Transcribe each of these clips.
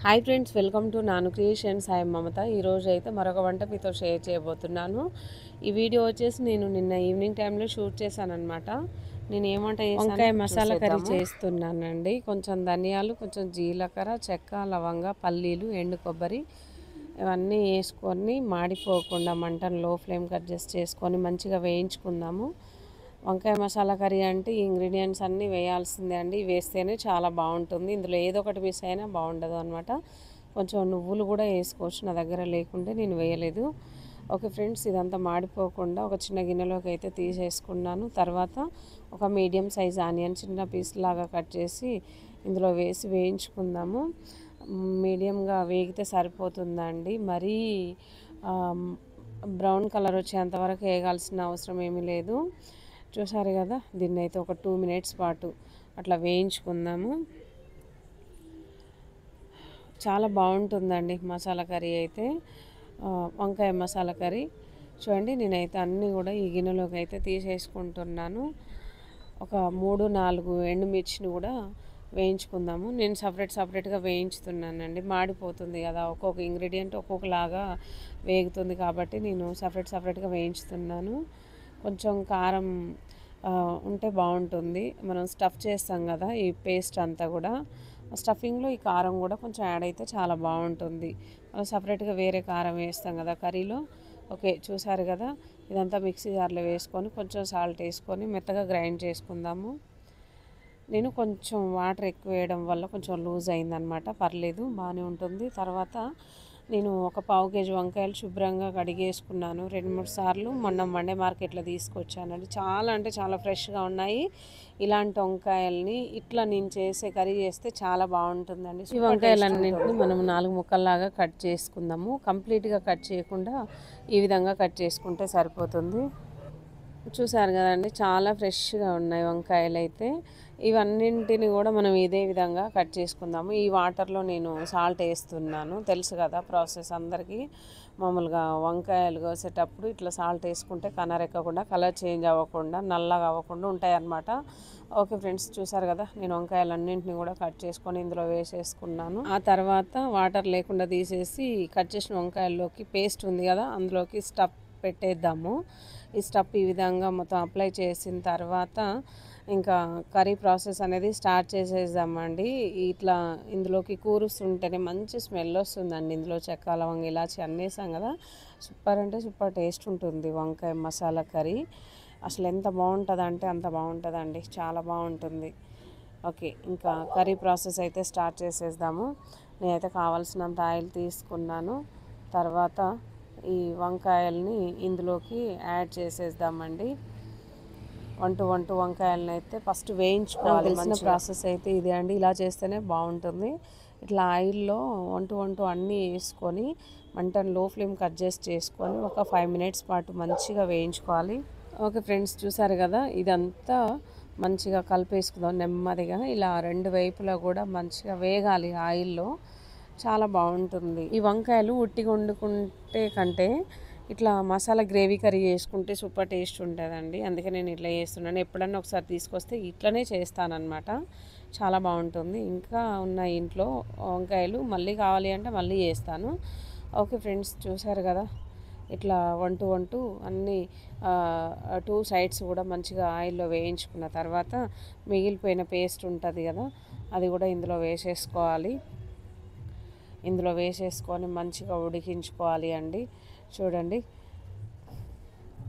Hi friends, welcome to నాను creations. Hi మమత. ఈరోజు అయితే మరొక వంట మీతో షేర్ చేయబోతున్నాను. ఈ వీడియో వచ్చేసి నేను నిన్న ఈవినింగ్ టైంలో షూట్ చేశానమాట. నేను ఏం వంట చేశాను, వంకాయ మసాలా కర్రీ చేస్తున్నానండి. కొంచెం ధనియాలు, కొంచెం జీలకర్ర, చెక్క, లవంగ, పల్లీలు, ఎండు కొబ్బరి ఇవన్నీ వేసుకొని మాడిపోకుండా మంటను లో ఫ్లేమ్కి అడ్జస్ట్ చేసుకొని మంచిగా వేయించుకుందాము. వంకాయ మసాలా కర్రీ అంటే ఈ ఇంగ్రీడియంట్స్ అన్నీ వేయాల్సిందే అండి. వేస్తేనే చాలా బాగుంటుంది. ఇందులో ఏదో ఒకటి మిస్ అయినా బాగుండదు అనమాట. కొంచెం నువ్వులు కూడా వేసుకోవచ్చు, నా దగ్గర లేకుంటే నేను వేయలేదు. ఓకే ఫ్రెండ్స్, ఇదంతా మాడిపోకుండా ఒక చిన్న గిన్నెలోకి అయితే తీసేసుకున్నాను. తర్వాత ఒక మీడియం సైజ్ ఆనియన్ చిన్న పీస్ లాగా కట్ చేసి ఇందులో వేసి వేయించుకుందాము. మీడియంగా వేగితే సరిపోతుందండి. మరీ బ్రౌన్ కలర్ వచ్చేంతవరకు వేగాల్సిన అవసరం ఏమీ లేదు. చూసారు కదా, దీన్ని అయితే ఒక 2 మినిట్స్ పాటు అట్లా వేయించుకుందాము. చాలా బాగుంటుందండి మసాలా కర్రీ అయితే, వంకాయ మసాలా కర్రీ. చూడండి, నేనైతే అన్నీ కూడా ఈ గిన్నెలోకి అయితే తీసేసుకుంటున్నాను. ఒక 3-4 ఎండుమిర్చిని కూడా వేయించుకుందాము. నేను సపరేట్గా వేయించుతున్నానండి. మాడిపోతుంది కదా, ఒక్కొక్క ఇంగ్రీడియంట్ ఒక్కొక్కలాగా వేగుతుంది కాబట్టి నేను సపరేట్గా వేయించుతున్నాను. కొంచెం కారం ఉంటే బాగుంటుంది. మనం స్టఫ్ చేస్తాం కదా, ఈ పేస్ట్ అంతా కూడా స్టఫింగ్లో ఈ కారం కూడా కొంచెం యాడ్ అయితే చాలా బాగుంటుంది. మనం సపరేట్గా వేరే కారం వేస్తాం కదా కర్రీలో. ఓకే, చూసారు కదా, ఇదంతా మిక్సీ జార్లో వేసుకొని కొంచెం సాల్ట్ వేసుకొని మెత్తగా గ్రైండ్ చేసుకుందాము. నేను కొంచెం వాటర్ ఎక్కువ వేయడం వల్ల కొంచెం లూజ్ అయిందనమాట. పర్లేదు, బాగానే ఉంటుంది. తర్వాత నేను ఒక 1/2 కేజీ వంకాయలు శుభ్రంగా కడిగేసుకున్నాను 2-3 సార్లు. మొన్న మండే మార్కెట్లో తీసుకొచ్చానండి. చాలా అంటే చాలా ఫ్రెష్గా ఉన్నాయి. ఇలాంటి వంకాయల్ని ఇట్లా నేను చేసే కర్రీ చేస్తే చాలా బాగుంటుందండి. ఈ వంకాయలన్నింటినీ మనం 4 ముక్కల్లాగా కట్ చేసుకుందాము. కంప్లీట్గా కట్ చేయకుండా ఈ విధంగా కట్ చేసుకుంటే సరిపోతుంది. చూసారు కదండి, చాలా ఫ్రెష్గా ఉన్నాయి వంకాయలు అయితే. ఇవన్నింటిని కూడా మనం ఇదే విధంగా కట్ చేసుకుందాము. ఈ వాటర్లో నేను సాల్ట్ వేస్తున్నాను, తెలుసు కదా ప్రాసెస్ అందరికీ. మామూలుగా వంకాయలు కోసేటప్పుడు ఇట్లా సాల్ట్ వేసుకుంటే కనరెక్కకుండా, కలర్ చేంజ్ అవ్వకుండా, నల్లగా అవ్వకుండా ఉంటాయి అన్నమాట. ఓకే ఫ్రెండ్స్, చూసారు కదా, నేను వంకాయలన్నింటినీ కూడా కట్ చేసుకొని ఇందులో వేసేసుకున్నాను. ఆ తర్వాత వాటర్ లేకుండా తీసేసి కట్ చేసిన వంకాయల్లోకి పేస్ట్ ఉంది కదా, అందులోకి స్టఫ్ పెట్టేద్దాము. ఈ స్టఫ్ ఈ విధంగా మొత్తం అప్లై చేసిన తర్వాత ఇంకా కర్రీ ప్రాసెస్ అనేది స్టార్ట్ చేసేద్దామండి. ఇట్లా ఇందులోకి కూరుస్తుంటేనే మంచి స్మెల్ వస్తుందండి. ఇందులో చెక్క, లవంగ, ఇలాచి అన్నీ వేసాం కదా, సూపర్ అంటే సూపర్ టేస్ట్ ఉంటుంది వంకాయ మసాలా కర్రీ. అసలు ఎంత బాగుంటుంది అంటే అంత బాగుంటుందండి, చాలా బాగుంటుంది. ఓకే, ఇంకా కర్రీ ప్రాసెస్ అయితే స్టార్ట్ చేసేద్దాము. నేనైతే కావాల్సినంత ఆయిల్ తీసుకున్నాను. తర్వాత ఈ వంకాయల్ని ఇందులోకి యాడ్ చేసేద్దామండి. 1 వంకాయలను అయితే ఫస్ట్ వేయించుకోవాలి. తెలిసిన ప్రాసెస్ అయితే ఇదే అండి. ఇలా చేస్తేనే బాగుంటుంది. ఇట్లా ఆయిల్లో 1 అన్నీ వేసుకొని మంటను లో ఫ్లేమ్కి అడ్జస్ట్ చేసుకొని ఒక 5 మినిట్స్ పాటు మంచిగా వేయించుకోవాలి. ఓకే ఫ్రెండ్స్, చూసారు కదా, ఇదంతా మంచిగా కలిపేసుకుందాం నెమ్మదిగా. ఇలా 2 వైపులా కూడా మంచిగా వేగాలి ఆయిల్లో, చాలా బాగుంటుంది. ఈ వంకాయలు ఉట్టిగా వండుకుంటే కంటే ఇట్లా మసాలా గ్రేవీ కర్రీ చేసుకుంటే సూపర్ టేస్ట్ ఉంటుందండి. అందుకే నేను ఇట్లా చేస్తున్నాను. ఎప్పుడన్నా ఒకసారి తీసుకొస్తే ఇట్లనే చేస్తానన్నమాట, చాలా బాగుంటుంది. ఇంకా ఉన్న ఇంట్లో వంకాయలు మళ్ళీ కావాలి అంటే మళ్ళీ చేస్తాను. ఓకే ఫ్రెండ్స్, చూసారు కదా, ఇట్లా 1 అన్నీ 2 సైడ్స్ కూడా మంచిగా ఆయిల్లో వేయించుకున్న తర్వాత మిగిలిపోయిన పేస్ట్ ఉంటుంది కదా, అది కూడా ఇందులో వేసేసుకోవాలి. ఇందులో వేసేసుకొని మంచిగా ఉడికించుకోవాలి అండి. చూడండి,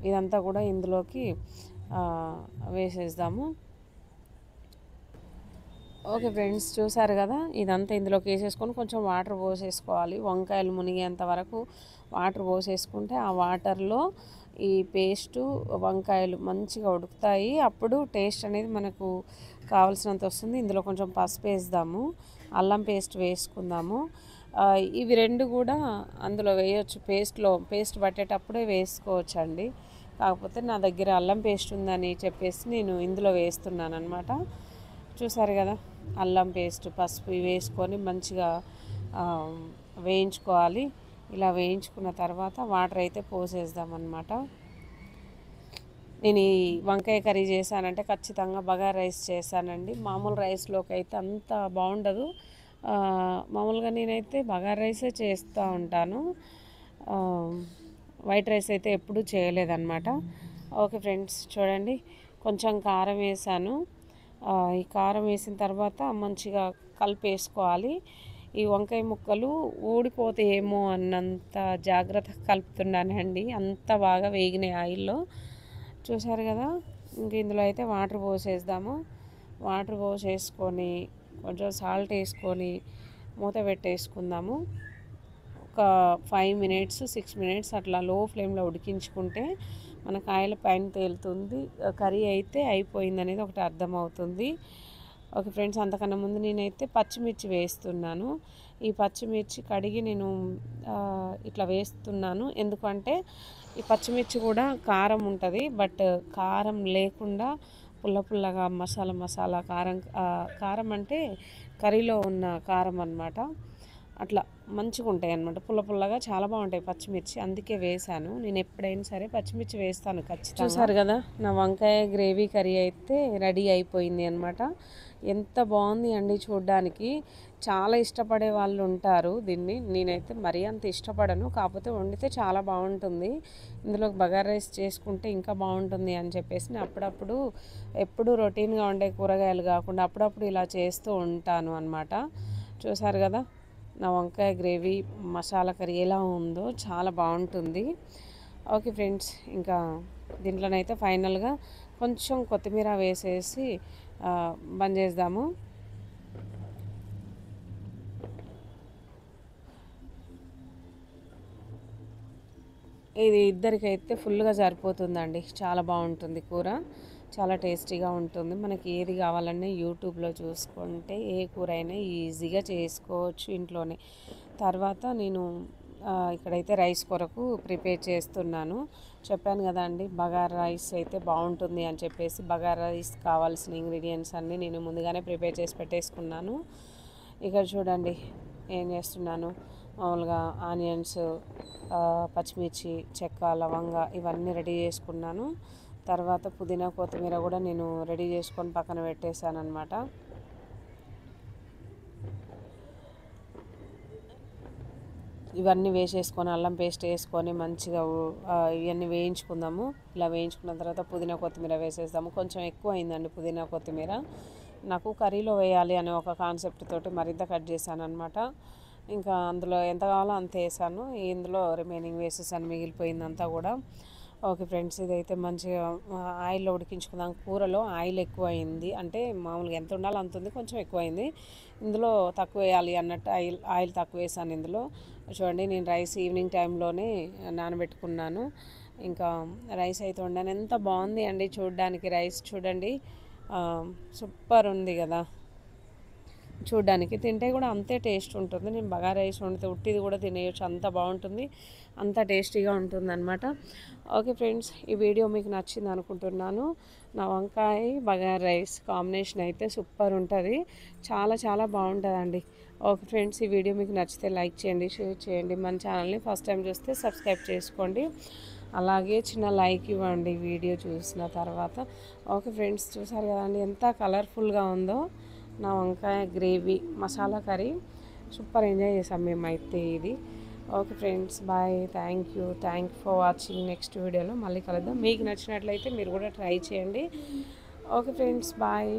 ఇదంతా కూడా ఇందులోకి వేసేద్దాము. ఓకే ఫ్రెండ్స్, చూసారు కదా, ఇదంతా ఇందులోకి వేసేసుకొని కొంచెం వాటర్ పోసేసుకోవాలి. వంకాయలు మునిగేంత వరకు వాటర్ పోసేసుకుంటే ఆ వాటర్లో ఈ పేస్టు వంకాయలు మంచిగా ఉడుకుతాయి. అప్పుడు టేస్ట్ అనేది మనకు కావాల్సినంత వస్తుంది. ఇందులో కొంచెం పసుపు వేద్దాము, అల్లం పేస్ట్ వేసుకుందాము. ఇవి 2 కూడా అందులో వేయొచ్చు, పేస్ట్ పట్టేటప్పుడే వేసుకోవచ్చు అండి. కాకపోతే నా దగ్గర అల్లం పేస్ట్ ఉందని చెప్పేసి నేను ఇందులో వేస్తున్నాను అనమాట. చూసారు కదా, అల్లం పేస్ట్, పసుపు వేసుకొని మంచిగా వేయించుకోవాలి. ఇలా వేయించుకున్న తర్వాత వాటర్ అయితే పోసేద్దామన్నమాట. నేను ఈ వంకాయ కర్రీ చేశానంటే ఖచ్చితంగా బగారా రైస్ చేశానండి. మామూలు రైస్లోకి అయితే అంత బాగుండదు. మామూలుగా నేనైతే బగారా రైసే చేస్తూ ఉంటాను. వైట్ రైస్ అయితే ఎప్పుడూ చేయలేదన్నమాట. ఓకే ఫ్రెండ్స్, చూడండి కొంచెం కారం వేసాను. ఈ కారం వేసిన తర్వాత మంచిగా కలిపేసుకోవాలి. ఈ వంకాయ ముక్కలు ఊడిపోతాయేమో అన్నంత జాగ్రత్తగా కలుపుతున్నానండి. అంత బాగా వేగినాయి ఆయిల్లో, చూసారు కదా. ఇంక ఇందులో అయితే వాటర్ పోసేద్దాము. వాటర్ పోసేసుకొని కొంచెం సాల్ట్ వేసుకొని మూత పెట్టేసుకుందాము. ఒక 5 మినిట్స్ 6 మినిట్స్ అట్లా లో ఫ్లేమ్లో ఉడికించుకుంటే మన కాయల పైన తేలుతుంది. కర్రీ అయితే అయిపోయింది అనేది ఒకటి అర్థమవుతుంది. ఓకే ఫ్రెండ్స్, అంతకన్నా ముందు నేనైతే పచ్చిమిర్చి వేస్తున్నాను. ఈ పచ్చిమిర్చి కడిగి నేను ఇట్లా వేస్తున్నాను. ఎందుకంటే ఈ పచ్చిమిర్చి కూడా కారం ఉంటుంది, బట్ కారం లేకుండా పుల్ల పుల్లగా మసాలా కారం అంటే కర్రీలో ఉన్న కారం అన్నమాట. అట్లా మంచిగా ఉంటాయి అన్నమాట, పుల్ల పుల్లగా చాలా బాగుంటాయి పచ్చిమిర్చి. అందుకే వేసాను. నేను ఎప్పుడైనా సరే పచ్చిమిర్చి వేస్తాను ఖచ్చితంగా. చూసారు కదా, నా వంకాయ గ్రేవీ కర్రీ అయితే రెడీ అయిపోయింది అనమాట. ఎంత బాగుంది అండి చూడ్డానికి. చాలా ఇష్టపడే వాళ్ళు ఉంటారు దీన్ని. నేనైతే మరీ అంత ఇష్టపడను, కాకపోతే వండితే చాలా బాగుంటుంది. ఇందులో బగారా రైస్ చేసుకుంటే ఇంకా బాగుంటుంది అని చెప్పేసి నేను అప్పుడప్పుడు, ఎప్పుడు రొటీన్గా ఉండే కూరగాయలు కాకుండా అప్పుడప్పుడు ఇలా చేస్తూ ఉంటాను అనమాట. చూసారు కదా, నా వంకాయ గ్రేవీ మసాలా కర్రీ ఎలా ఉందో చాలా బాగుంటుంది. ఓకే ఫ్రెండ్స్, ఇంకా దీంట్లోనైతే ఫైనల్గా కొంచెం కొత్తిమీర వేసేసి బంద్ చేద్దాము. ఇది ఇద్దరికైతే ఫుల్గా సరిపోతుందండి. చాలా బాగుంటుంది కూర, చాలా టేస్టీగా ఉంటుంది. మనకి ఏది కావాలన్నా యూట్యూబ్లో చూసుకుంటే ఏ కూర అయినా ఈజీగా చేసుకోవచ్చు ఇంట్లోనే. తర్వాత నేను ఇక్కడైతే రైస్ కొరకు ప్రిపేర్ చేస్తున్నాను. చెప్పాను కదా అండి, బగారా రైస్ అయితే బాగుంటుంది అని చెప్పేసి బగారా రైస్ కావాల్సిన ఇంగ్రీడియంట్స్ అన్నీ నేను ముందుగానే ప్రిపేర్ చేసి పెట్టేసుకున్నాను. ఇక్కడ చూడండి ఏం చేస్తున్నాను. మామూలుగా ఆనియన్స్, పచ్చిమిర్చి, చెక్క, లవంగ ఇవన్నీ రెడీ చేసుకున్నాను. తర్వాత పుదీనా కొత్తిమీర కూడా నేను రెడీ చేసుకొని పక్కన పెట్టేశాను అనమాట. ఇవన్నీ వేసేసుకొని అల్లం పేస్ట్ వేసుకొని మంచిగా ఇవన్నీ వేయించుకుందాము. ఇలా వేయించుకున్న తర్వాత పుదీనా కొత్తిమీర వేసేద్దాము. కొంచెం ఎక్కువ అయిందండి పుదీనా కొత్తిమీర, నాకు కర్రీలో వేయాలి అనే ఒక కాన్సెప్ట్ తోటి మరింత కట్ చేశాను అనమాట. ఇంకా అందులో ఎంత కావాలో అంత వేసాను. ఇందులో రిమైనింగ్ వేసేసాను, మిగిలిపోయిందంతా కూడా. ఓకే ఫ్రెండ్స్, ఇదైతే మంచిగా ఆయిల్లో ఉడికించుకుందాం. కూరలో ఆయిల్ ఎక్కువ అయింది, అంటే మామూలుగా ఎంత ఉండాలో అంత ఉంది, కొంచెం ఎక్కువ అయింది. ఇందులో తక్కువ వేయాలి అన్నట్టు ఆయిల్ తక్కువ వేసాను ఇందులో. చూడండి, నేను రైస్ ఈవినింగ్ టైంలోనే నానబెట్టుకున్నాను. ఇంకా రైస్ అయితే వండాను. ఎంత బాగుంది అండి చూడడానికి. రైస్ చూడండి, సూపర్ ఉంది కదా. చూడ్డానికి తింటే కూడా అంతే టేస్ట్ ఉంటుంది. నేను బగారా రైస్ వండితే ఉట్టిది కూడా తినేయచ్చు, అంత బాగుంటుంది, అంత టేస్టీగా ఉంటుంది అనమాట. ఓకే ఫ్రెండ్స్, ఈ వీడియో మీకు నచ్చింది అనుకుంటున్నాను. నా వంకాయ బగారా రైస్ కాంబినేషన్ అయితే సూపర్ ఉంటుంది, చాలా చాలా బాగుంటుందండి. ఓకే ఫ్రెండ్స్, ఈ వీడియో మీకు నచ్చితే లైక్ చేయండి, షేర్ చేయండి. మన ఛానల్ని ఫస్ట్ టైం చూస్తే సబ్స్క్రైబ్ చేసుకోండి. అలాగే చిన్న లైక్ ఇవ్వండి వీడియో చూసిన తర్వాత. ఓకే ఫ్రెండ్స్, చూసారు కదండి ఎంత కలర్ఫుల్గా ఉందో నా వంకాయ gravy masala curry. Super enjoy చేసాం మేమైతే ఇది. Okay friends, bye. Thank you for watching. Next వీడియోలో మళ్ళీ కలుద్దాం. మీకు నచ్చినట్లయితే మీరు కూడా ట్రై చేయండి. Okay friends, bye.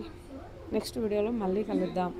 నెక్స్ట్ వీడియోలో మళ్ళీ కలుద్దాం.